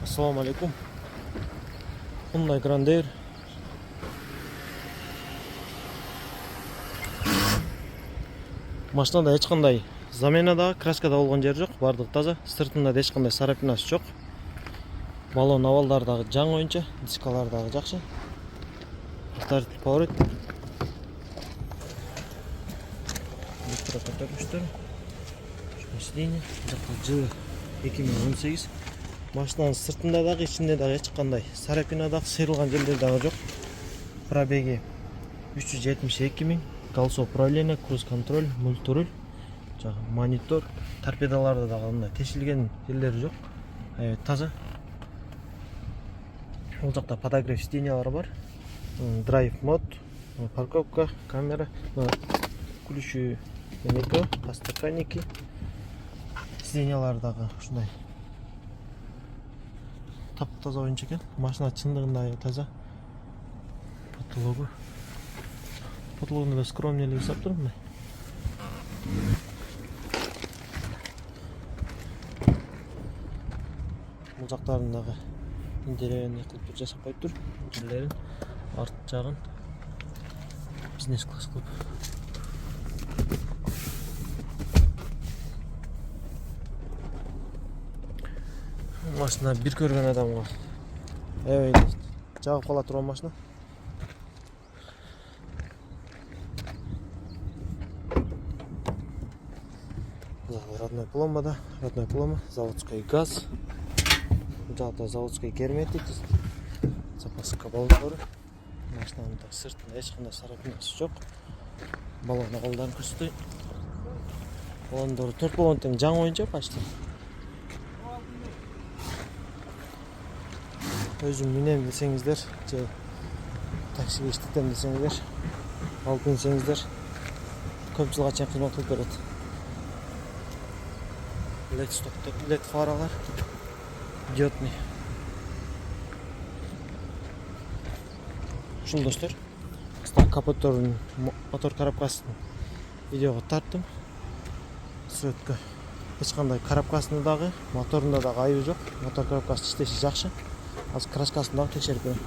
Assalamu alaikum. Hyundai Grandeur. Машинада эч кандай заменада, краскада болгон жер жок, бардыгы таза. Сыртында да эч кандай сарапинасы жок. Баллон авалдары дагы жаңы оюнча, дискалары дагы жакшы. Автор поворот. Электрокотөргүчтөр. Сиденье, жакта жылы 2018. Машинанын сыртында дагы, ичинде дагы эч кандай сарапина дагы, сыйрылган жерлер дагы жок. Пробеги 372 000. Колесо управления, круиз контроль, мультируль, монитор, торпедаларда дагы мындай тешилген жерлери жок. Таза. Ол жакта подогрев сиденьялары бар. Драйв мод, парковка, камера, ключи менеко, подстаканники. Сиденьялары дагы ушундай тап-таза оюнчу экен. Машина чындыгында таза. Потологунда да скромный жасап тур мындай. Бул жактарын дагы интерьерин кылып жасап коюптур. Жерлерин, арт жагын бизнес класс кылып. Машина бир көргөн адамга жагып кала турган машина. Родной пломба, заводской газ, жакта заводской герметик, запаска баллондору. Машинанын сыртында эч кандай сарапинасы жок. Баллон колдон көрсөтөй. Баллондору 4 баллон тең жаңы оюнча почти. Өзүм минем десеңиздер, же таксиге иштетем десеңиздер, алып минсеңиздер, көп жылга чейин кызмат кылып берет. LED стоптор, LED фаралар, диодный. Ушул достор, капотторун, мотор коробкасын видеого тарттым. Сүрөткө эч кандай коробкасында дагы, моторунда дагы айыбы жок. Мотор коробкасы иштеши жакшы. Азыр краскасын дагы текшерип берем.